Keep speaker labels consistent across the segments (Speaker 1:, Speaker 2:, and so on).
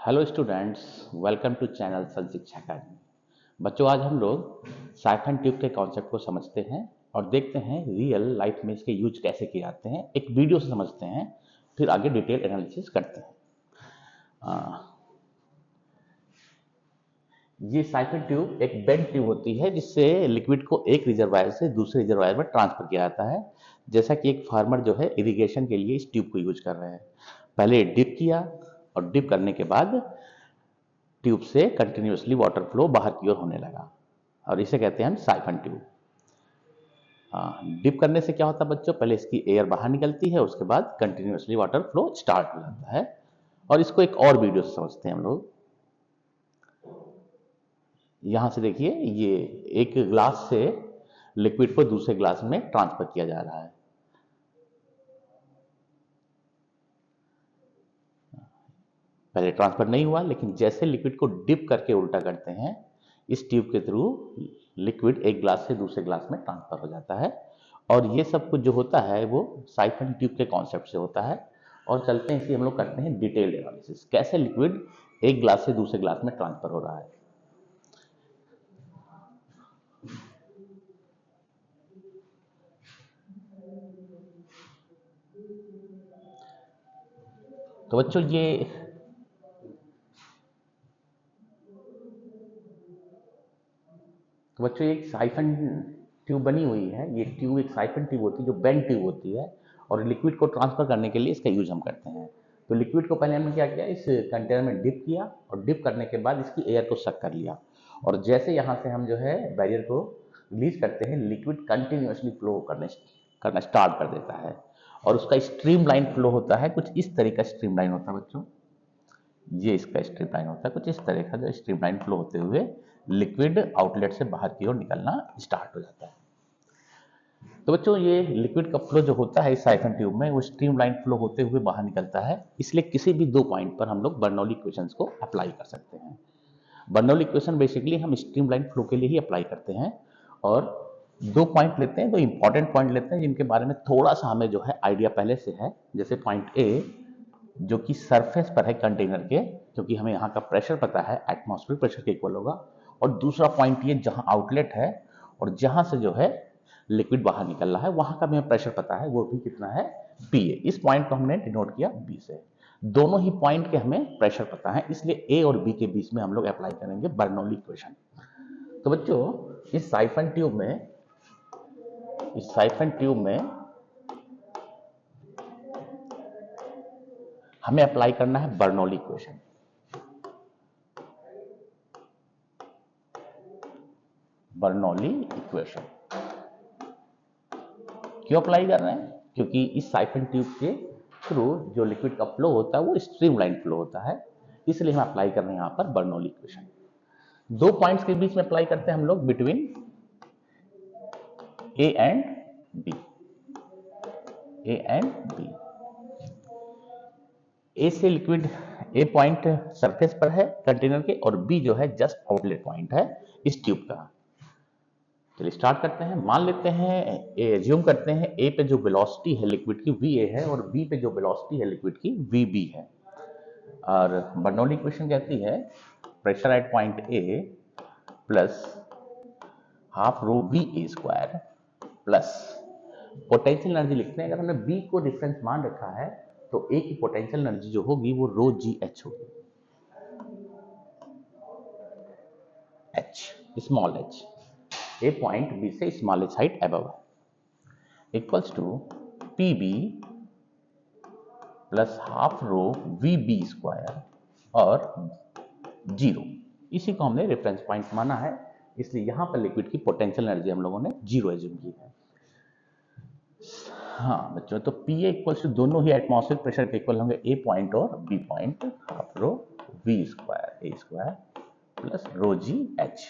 Speaker 1: Hello students, welcome to channel Sun Shiksha Academy. बच्चों, आज हम लोग साइफन ट्यूब के कॉन्सेप्ट को समझते हैं और देखते हैं रियल लाइफ में इसके यूज कैसे किए जाते हैं। एक वीडियो से समझते हैं, फिर आगे डिटेल एनालिसिस करते हैं। ये साइफन ट्यूब एक बेंड ट्यूब होती है जिससे लिक्विड को एक रिजर्वायर से दूसरे रिजर्वायर में ट्रांसफर किया जाता है। जैसा कि एक फार्मर जो है इरिगेशन के लिए इस ट्यूब को यूज कर रहे हैं। पहले डिप किया और डिप करने के बाद ट्यूब से कंटिन्यूअसली वाटर फ्लो बाहर की ओर होने लगा और इसे कहते हैं हम साइफन ट्यूब। डिप करने से क्या होता है बच्चों, पहले इसकी एयर बाहर निकलती है, उसके बाद कंटिन्यूअसली वाटर फ्लो स्टार्ट हो जाता है। और इसको एक और वीडियो से समझते हैं हम लोग। यहां से देखिए, ये एक ग्लास से लिक्विड को दूसरे ग्लास में ट्रांसफर किया जा रहा है। पहले ट्रांसफर नहीं हुआ, लेकिन जैसे लिक्विड को डिप करके उल्टा करते हैं, इस ट्यूब के थ्रू लिक्विड एक ग्लास से दूसरे ग्लास में ट्रांसफर हो जाता है। और ये सब कुछ जो होता है वो साइफन ट्यूब के कॉन्सेप्ट से होता है। और चलते हैं, इसी हम लोग करते हैं डिटेल्ड एनालिसिस, कैसे लिक्विड एक ग्लास से दूसरे ग्लास में ट्रांसफर हो रहा है। तो बच्चों, एक साइफन ट्यूब बनी हुई है। ये ट्यूब एक साइफन ट्यूब होती है जो बेंड ट्यूब होती है, और लिक्विड को ट्रांसफर करने के लिए इसका यूज हम करते हैं। तो लिक्विड को पहले हमने क्या किया, इस कंटेनर में डिप किया और डिप करने के बाद इसकी एयर को सक कर लिया। और जैसे यहाँ से हम जो है बैरियर को रिलीज करते हैं, लिक्विड कंटिन्यूअसली फ्लो करना स्टार्ट कर देता है। और उसका स्ट्रीमलाइन फ्लो होता है, कुछ इस तरह का स्ट्रीमलाइन होता है बच्चों। ये इसका स्ट्रीमलाइन होता है, कुछ इस तरह का, जो स्ट्रीमलाइन फ्लो होते हुए लिक्विड आउटलेट से बाहर की ओर निकलना स्टार्ट हो जाता है। तो बच्चों, ये लिक्विड का फ्लो जो होता है इस साइफन ट्यूब में, वो स्ट्रीमलाइन फ्लो होते हुए बाहर निकलता है। इसलिए किसी भी दो पॉइंट पर हम लोग बर्नौली इक्वेशंस को अप्लाई कर सकते हैं। बर्नौली इक्वेशन बेसिकली हम स्ट्रीमलाइन फ्लो के लिए ही अप्लाई करते हैं। और दो पॉइंट लेते हैं, दो इंपॉर्टेंट पॉइंट लेते हैं जिनके बारे में थोड़ा सा हमें जो है आइडिया पहले से है। जैसे पॉइंट ए, जो कि सरफेस पर है कंटेनर के, क्योंकि हमें यहाँ का प्रेशर पता है, एटमॉस्फेरिक प्रेशर के इक्वल होगा। और दूसरा पॉइंट ये जहाँ आउटलेट है और जहाँ से जो है लिक्विड बाहर निकल रहा है, वहाँ का भी हमें प्रेशर पता है, वो भी कितना है, पी ए। इस पॉइंट को हमने डिनोट किया बी से। दोनों ही पॉइंट के हमें प्रेशर पता है, इसलिए ए और बी के बीच में हम लोग अप्लाई करेंगे बर्नौली इक्वेशन। तो बच्चों, इस साइफन ट्यूब में हमें अप्लाई करना है बर्नौली इक्वेशन। बर्नौली इक्वेशन क्यों अप्लाई कर रहे हैं? क्योंकि इस साइफन ट्यूब के थ्रू जो लिक्विड का फ्लो होता है वो स्ट्रीमलाइन फ्लो होता है, इसलिए हम अप्लाई कर रहे हैं यहाँ पर बर्नौली इक्वेशन। दो पॉइंट्स के बीच में अप्लाई करते हैं हम लोग, बिटवीन ए एंड बी। ए से लिक्विड, ए पॉइंट सरफेस पर है कंटेनर के, और बी जो है जस्ट आउटलेट पॉइंट है इस ट्यूब का। चलिए स्टार्ट करते हैं। मान लेते हैं, एज्यूम करते हैं ए पे जो वेलोसिटी है लिक्विड की वी ए है, और बी पे जो वेलोसिटी है लिक्विड की वी बी है। और बर्नौली इक्वेशन कहती है pressure at point A plus half rho V A square plus potential energy लिखते हैं। अगर हमने बी को डिफरेंस मान रखा है तो ए की पोटेंशियल एनर्जी जो होगी वो रो जी एच होगी, H, small h. A point B से स्मॉल एच हाइट अबव है, equals to P B plus half rho V B square और जीरो। इसी को हमने रेफरेंस पॉइंट माना है, इसलिए यहां पर लिक्विड की पोटेंशियल एनर्जी हम लोगों ने जीरो एज्यूम की है। हाँ बच्चों, तो पी ए इक्वल्स टू, दोनों ही एटमॉस्फेरिक प्रेशर के इक्वल होंगे, ए पॉइंट और B point, half rho V square A square plus rho G H.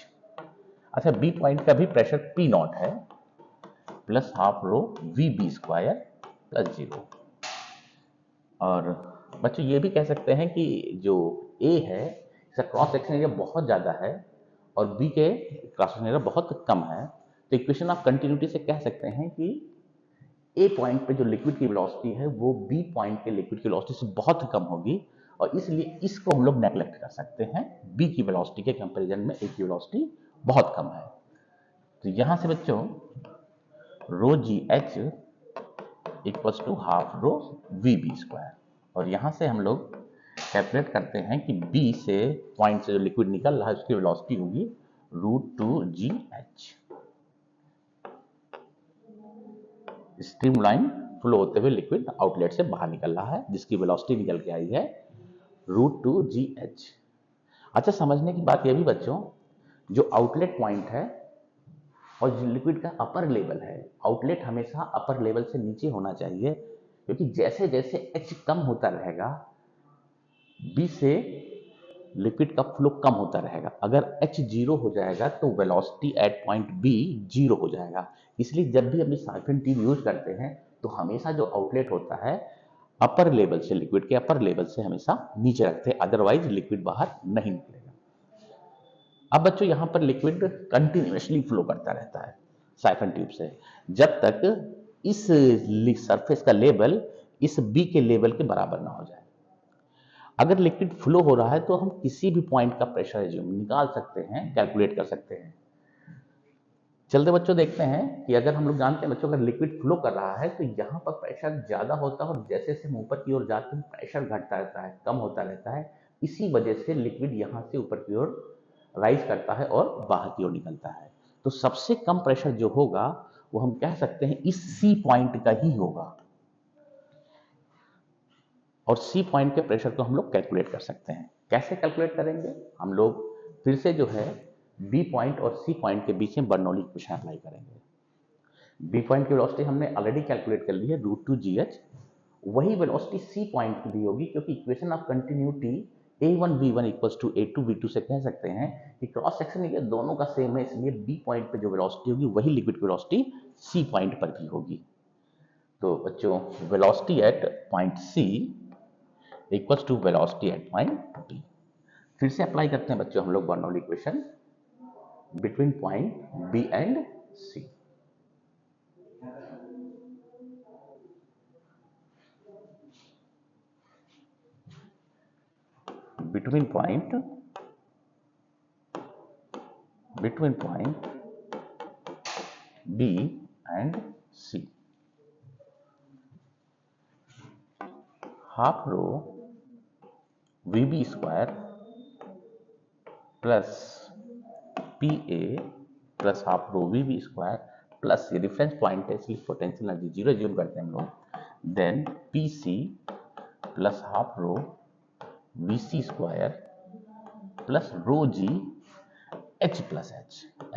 Speaker 1: अच्छा, बी पॉइंट का भी प्रेशर पी नॉट है, plus half rho V B square plus zero. और बच्चों, ये भी कह सकते हैं कि जो ए है इसका क्रॉस सेक्शन एरिया बहुत ज़्यादा है और बी के क्रॉस सेक्शन एरिया बहुत कम है। तो इक्वेशन ऑफ कंटिन्यूटी से कह सकते हैं कि ए पॉइंट पे जो लिक्विड की वेलोसिटी है वो बी पॉइंट के लिक्विड की वेलोसिटी से बहुत कम होगी, और इसलिए इसको हम लोग नेग्लेक्ट कर सकते हैं। बी की वेलोसिटी के कंपैरिजन में ए की वेलोसिटी बहुत कम है। तो यहां से बच्चों rho G H equals to half rho V B square, और यहां से हम लोग कैलकुलेट करते हैं कि बी से पॉइंट से जो लिक्विड निकल रहा है उसकी वेलोसिटी होगी √2gh। स्ट्रीमलाइन फ्लो होते हुए लिक्विड आउटलेट से बाहर निकल रहा है जिसकी वेलोसिटी निकल के आई है √2gh। अच्छा, समझने की बात यह भी बच्चों, जो आउटलेट पॉइंट है और जो लिक्विड का अपर लेवल है, आउटलेट हमेशा अपर लेवल से नीचे होना चाहिए, क्योंकि जैसे जैसे h कम होता रहेगा b से लिक्विड का फ्लो कम होता रहेगा। अगर h जीरो हो जाएगा तो velocity at point b zero हो जाएगा। इसलिए जब भी हम साइफन ट्यूब यूज करते हैं तो हमेशा जो आउटलेट होता है अपर लेवल से, लिक्विड के अपर लेवल से हमेशा नीचे रखते हैं, अदरवाइज लिक्विड बाहर नहीं निकलेगा। अब बच्चों यहां पर लिक्विड कंटिन्यूअसली फ्लो करता रहता है साइफन ट्यूब से जब तक इस सरफेस का लेवल इस बी के लेवल के बराबर ना हो जाए। अगर लिक्विड फ्लो हो रहा है तो हम किसी भी पॉइंट का प्रेशर निकाल सकते हैं, कैलकुलेट कर सकते हैं। चलते बच्चों देखते हैं कि अगर हम लोग जानते हैं बच्चों अगर लिक्विड फ्लो कर रहा है तो यहाँ पर प्रेशर ज्यादा होता है और जैसे जैसे हम ऊपर की ओर जाते हैं प्रेशर घटता रहता है, कम होता रहता है। इसी वजह से लिक्विड यहाँ से ऊपर की ओर राइज करता है और बाहर की ओर निकलता है। तो सबसे कम प्रेशर जो होगा वो हम कह सकते हैं इस सी पॉइंट का ही होगा, और सी पॉइंट के प्रेशर को हम लोग कैलकुलेट कर सकते हैं। कैसे कैलकुलेट करेंगे? हम लोग फिर से जो है बी पॉइंट और सी पॉइंट के बीच में बर्नौली इक्वेशन अप्लाई करेंगे। बी पॉइंट की वेलोसिटी हमने ऑलरेडी कैलकुलेट कर ली है √2gh, वही वेलोसिटी सी पॉइंट की भी होगी, क्योंकि equation of continuity a1v1 equals to a2v2 से कह सकते हैं कि क्रॉस सेक्शन एरिया दोनों का सेम है, इसलिए बी पॉइंट पे जो वेलोसिटी होगी वही लिक्विड की वेलोसिटी सी पॉइंट पर भी होगी। तो बच्चों velocity at point C equals to velocity at point B. फिर से अप्लाई करते हैं बच्चों हम लोग Bernoulli equation between point B and C. between point B and C, half rho VB square plus PA plus half rho VB square plus ये reference point है इसलिए पोटेंशियल एनर्जी जीरो ज्यूम करते हैं हम लोग, then PC plus half rho VC square plus rho G H plus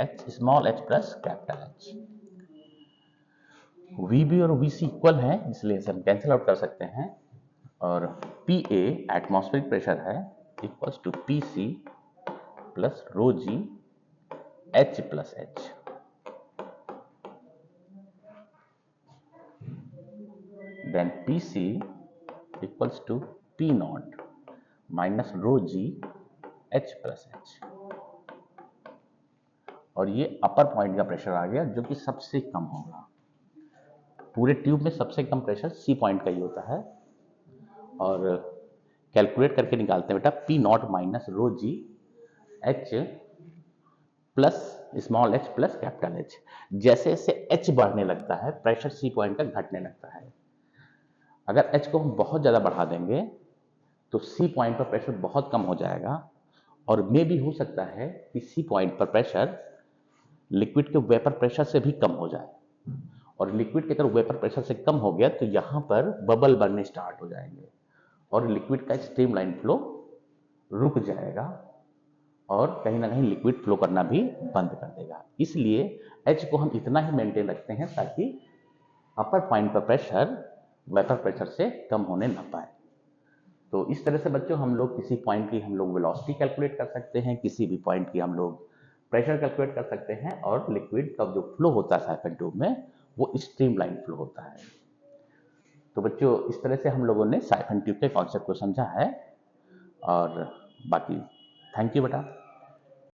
Speaker 1: H small h plus capital H। VB और VC equal है इसलिए इसे हम कैंसिल आउट कर सकते हैं, और PA एटमॉस्फेरिक प्रेशर है equals to PC plus rho G H plus H। Then PC equals to P naught minus rho G H plus H, और ये अपर पॉइंट का प्रेशर आ गया जो कि सबसे कम होगा। पूरे ट्यूब में सबसे कम प्रेशर सी पॉइंट का ही होता है, और कैलकुलेट करके निकालते हैं बेटा P naught minus rho G H plus small h plus capital H। जैसे जैसे h बढ़ने लगता है प्रेशर सी पॉइंट का घटने लगता है। अगर h को हम बहुत ज़्यादा बढ़ा देंगे तो सी पॉइंट पर प्रेशर बहुत कम हो जाएगा, और मे भी हो सकता है कि सी पॉइंट पर प्रेशर लिक्विड के वेपर प्रेशर से भी कम हो जाए, और लिक्विड के अगर वेपर प्रेशर से कम हो गया तो यहाँ पर बबल बनने स्टार्ट हो जाएंगे और लिक्विड का स्ट्रीमलाइन फ्लो रुक जाएगा और कहीं ना कहीं लिक्विड फ्लो करना भी बंद कर देगा। इसलिए H को हम इतना ही मेंटेन रखते हैं ताकि अपर पॉइंट पर प्रेशर वेपर प्रेशर से कम होने ना पाए। तो इस तरह से बच्चों हम लोग किसी पॉइंट की हम लोग वेलोसिटी कैलकुलेट कर सकते हैं, किसी भी पॉइंट की हम लोग प्रेशर कैलकुलेट कर सकते हैं, और लिक्विड का जो फ्लो होता है साइफन ट्यूब में वो स्ट्रीमलाइन फ्लो होता है। तो बच्चों इस तरह से हम लोगों ने साइफन ट्यूब के कॉन्सेप्ट को समझा है, और बाकी थैंक यू बेटा।